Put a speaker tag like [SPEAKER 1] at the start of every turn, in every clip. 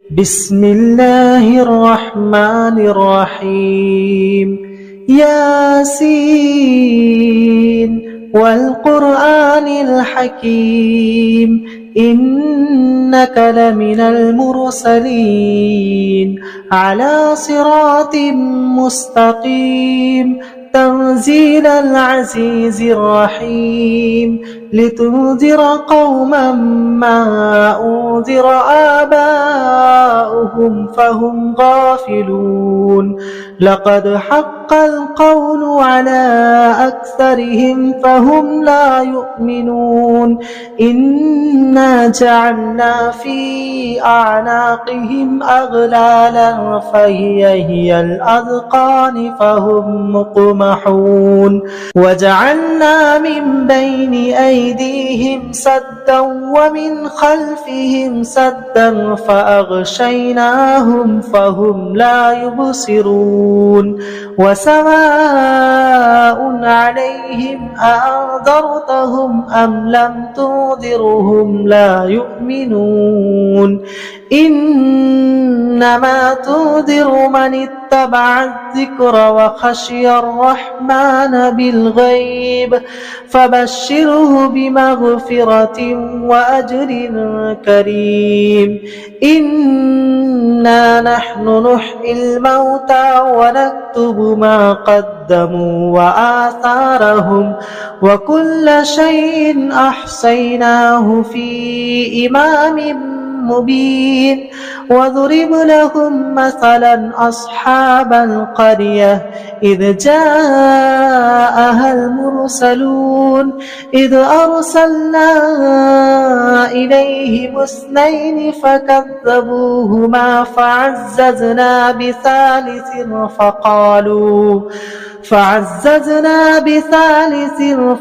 [SPEAKER 1] بسم الله الرحمن الرحيم ياسين والقرآن الحكيم إنك لمن المرسلين على صراط مستقيم تنزيل العزيز الرحيم لتنذر قوما ما أنذر آباؤهم فهم غافلون لقد حق القول على أكثرهم فهم لا يؤمنون إنا جعلنا في أعناقهم أغلالا فهي الأذقان فهم مقمحون وجعلنا من بين أيديهم سدا ومن خلفهم سدا فأغشيناهم فهم لا يبصرون وسواء عليهم أأنذرتهم أم لم تنذرهم لا يؤمنون إنما تنذر من اتبع الذكر وخشي الرحمن بالغيب فبشره بمغفرة وأجر كريم إنا نحن نحيي الموتى ونكتب ما قدموا وآثارهم وكل شيء أحصيناه في إمام مبين وضرب لهم مثلا أصحاب القرية إذ جاءها المرسلون إذ أرسلنا إليهم اثنين فكذبوهما فعززنا بثالث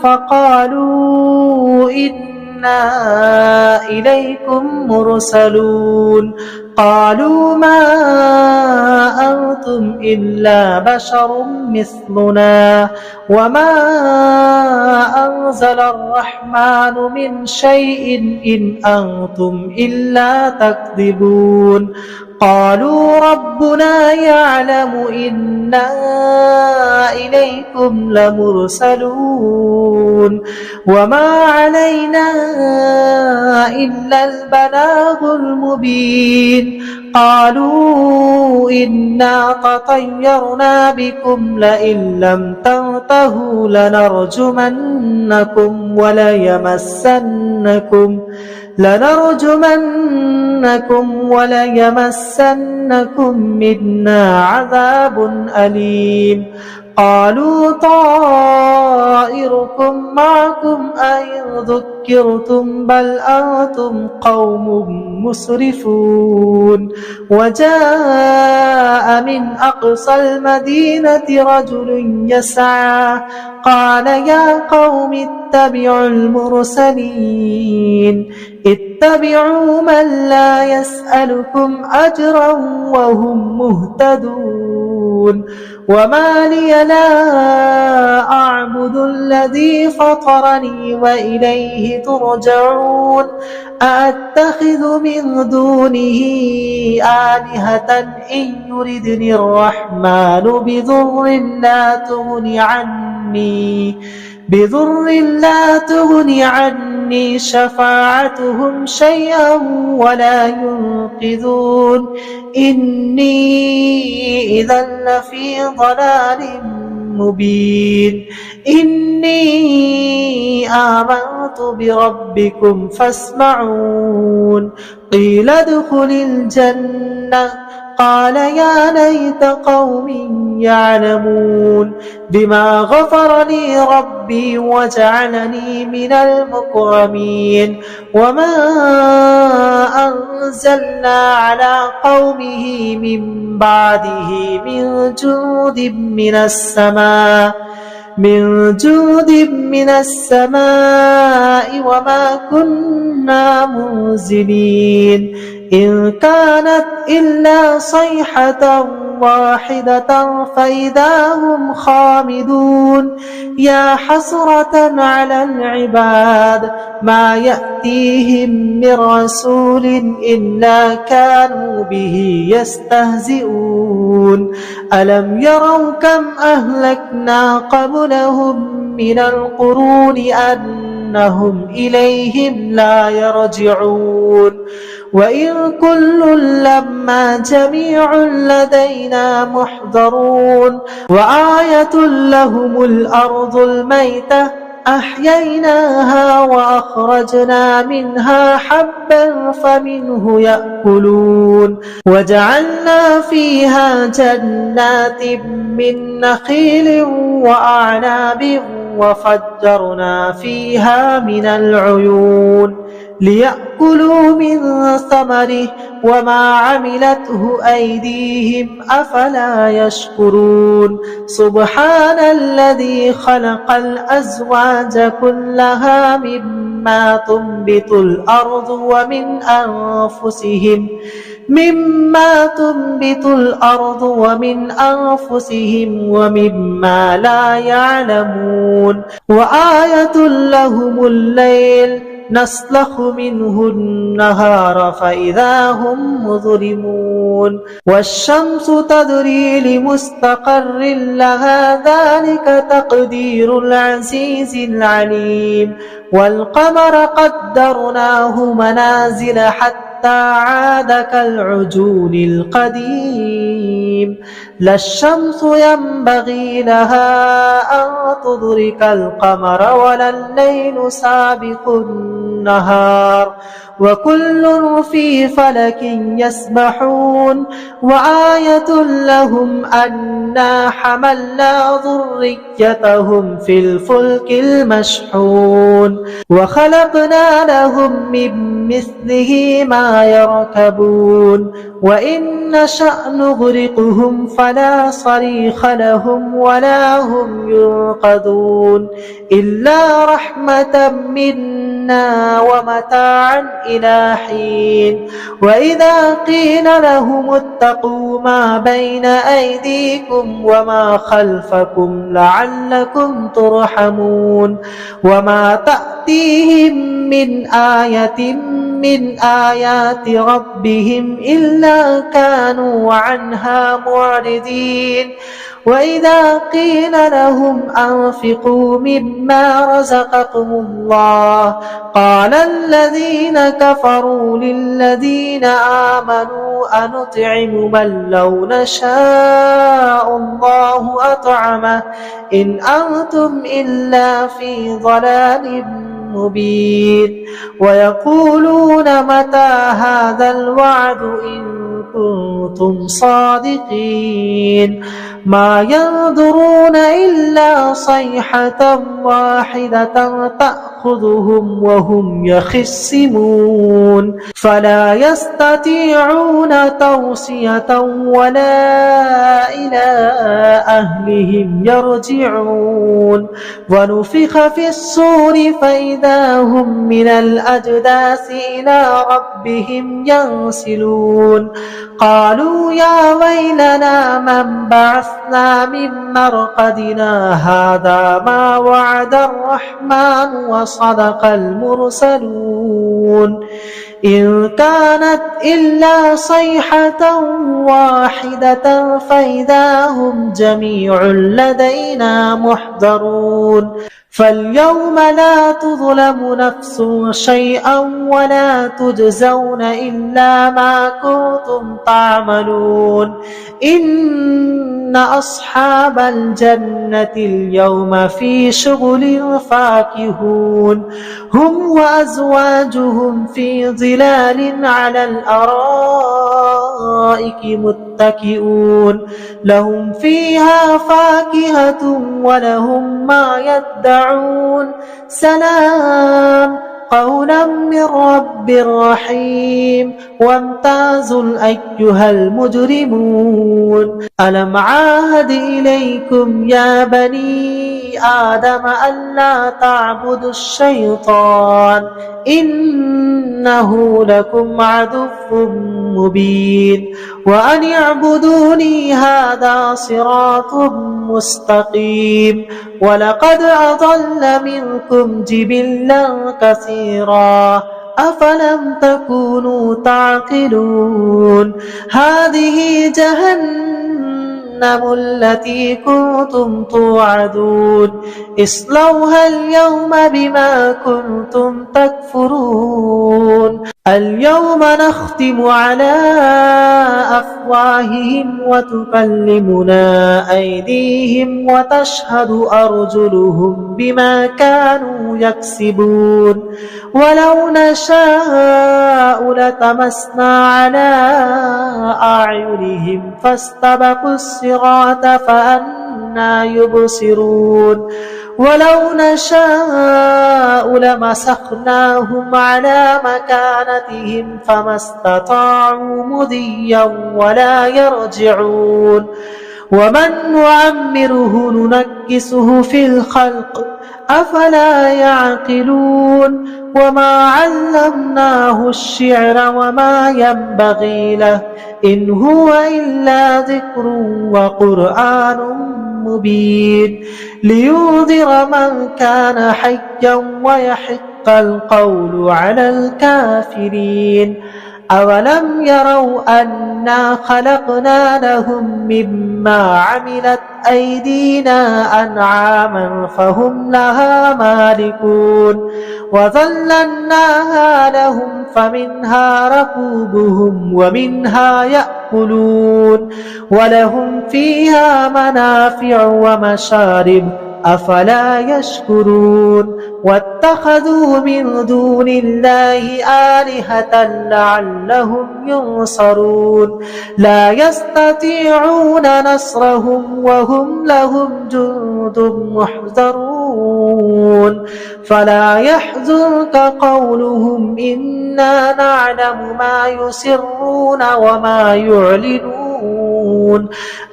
[SPEAKER 1] فقالوا إنا إليكم مرسلون قالوا ما أنتم إلا بشر مثلنا وما أنزل الرحمن من شيء إن أنتم إلا تكذبون قالوا ربنا يعلم إنا إليكم لمرسلون وما علينا إلا البلاغ المبين قالوا إنا تطيرنا بكم لئن لم تنتهوا لنرجمنكم وليمسنكم منا عذاب أليم قالوا طائركم معكم أئن ذكرتم بل أنتم قوم مسرفون وجاء من أقصى المدينة رجل يسعى قال يا قوم اتبعوا المرسلين اتبعوا من لا يسألكم أجرا وهم مهتدون وما لي لا أعبد الذي فطرني وإليه ترجعون أأتخذ من دونه آلهة إن يردني الرحمن بضر لا تغني عني شفاعتهم شيئا ولا ينقذون إني إذا لفي ضلال مبين إني آمنت بربكم فاسمعون قيل ادخل الجنة قال يا ليت قوم يعلمون بما غفر لي ربي وجعلني من المكرمين وما أنزلنا على قومه من بعده من جود من السماء وما كنا منزلين إن كانت إلا صيحة واحدة فإذا هم خامدون يا حسرة على العباد ما يأتيهم من رسول إلا كانوا به يستهزئون ألم يروا كم أهلكنا قبلهم من القرون أنهم إليهم لا يرجعون وإن كل لما جميع لدينا محضرون وآية لهم الأرض الميتة أحييناها وأخرجنا منها حبا فمنه يأكلون وجعلنا فيها جنات من نخيل وأعناب وفجرنا فيها من العيون ليأكلوا من ثمره وما عملته أيديهم أفلا يشكرون سبحان الذي خلق الأزواج كلها مما تنبت الأرض ومن أنفسهم ومما لا يعلمون وآية لهم الليل نسلخ منه النهار فإذا هم مظلمون والشمس تجري لمستقر لها ذلك تقدير العزيز العليم والقمر قدرناه منازل حتى عاد كالعجون القديم لا الشمس ينبغي لها أن تدرك القمر ولا الليل سابق النهار وكل في فلك يسبحون وآية لهم أنا حملنا ذريتهم في الفلك المشحون وخلقنا لهم من مثله ما يركبون وإن نشأ نغرقهم فلا صريخ لهم ولا هم ينقذون إلا رحمة منا ومتاعا إلى حين وإذا قيل لهم اتقوا ما بين أيديكم وما خلفكم لعلكم ترحمون وما تأتيهم من آية من آيات ربهم إلا كانوا عنها معرضين وإذا قيل لهم أنفقوا مما رزقكم الله قال الذين كفروا للذين آمنوا أنطعم من لو نشاء الله أطعمه إن أنتم إلا في ضلال مبين ويقولون متى هذا الوعد إن كنتم صادقين ما ينظرون إلا صيحة واحدة تأخذهم وهم يخصمون فلا يستطيعون توصية ولا إلى أهلهم يرجعون ونفخ في الصور فإذا هم من الأجداث إلى ربهم ينسلون قالوا يا ويلنا من بعثنا من مرقدنا هذا ما وعد الرحمن وصدق المرسلون إن كانت إلا صيحة واحدة فإذا هم جميع لدينا محضرون فاليوم لا تظلم نفس شيئا ولا تجزون إلا ما كنتم تعملون إن أصحاب الجنة اليوم في شغل فاكهون هم وأزواجهم في ظلال على الأرائك متكئون لهم فيها فاكهة ولهم ما يدعون سلام قولا من رب رحيم وامتازوا أيها المجرمون ألم عاهد إليكم يا بني آدم ألا تعبدوا الشيطان إنه لكم عدو مبين وأن اعبدوني هذا صراط مستقيم ولقد أضل منكم جبلا كثيرا أفلم تكونوا تعقلون هذه جهنم التي كنتم توعدون اصلوها اليوم بما كنتم تكفرون اليوم نختم على أفواههم وتكلمنا أيديهم وتشهد أرجلهم بما كانوا يكسبون ولو نشاء لطمسنا على أعينهم فاستبقوا الصراط فأنى يبصرون ولو نشاء لمسخناهم على مكانتهم فما استطاعوا مضيا ولا يرجعون ومن نعمره ننكسه في الخلق أفلا يعقلون وما علمناه الشعر وما ينبغي له إن هو إلا ذكر وقرآن مبين لينذر من كان حيا ويحق القول على الكافرين أولم يروا أنا خلقنا لهم مما عملت أيدينا أنعاما فهم لها مالكون وذللناها لهم فمنها ركوبهم ومنها يأكلون ولهم فيها منافع ومشارب أفلا يشكرون واتخذوا من دون الله آلهة لعلهم ينصرون لا يستطيعون نصرهم وهم لهم جند محضرون فلا يحزنك قولهم إنا نعلم ما يسرون وما يعلنون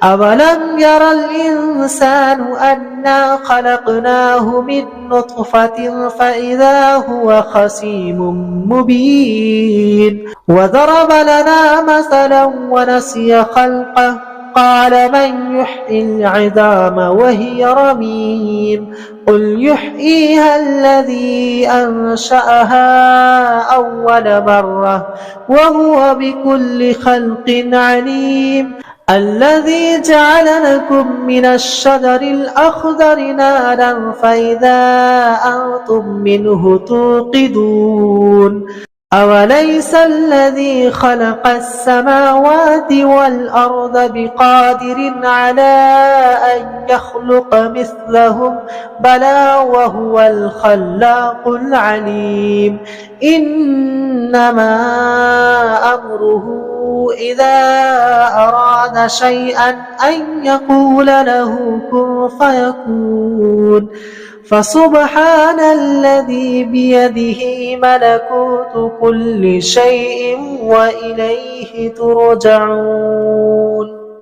[SPEAKER 1] أولم ير الإنسان أنا خلقناه من نطفة فإذا هو خصيم مبين وضرب لنا مثلا ونسي خلقه قال من يحيي العظام وهي رميم قل يحييها الذي أنشأها أول مرة وهو بكل خلق عليم الذي جعل لكم من الشجر الأخضر نارا فإذا أنتم منه توقدون أوليس الذي خلق السماوات والأرض بقادر على أن يخلق مثلهم بلى وهو الخلاق العليم إنما أمره إذا أراد شيئا أن يقول له كن فيكون فسبحان الذي بيده ملكوت كل شيء وإليه ترجعون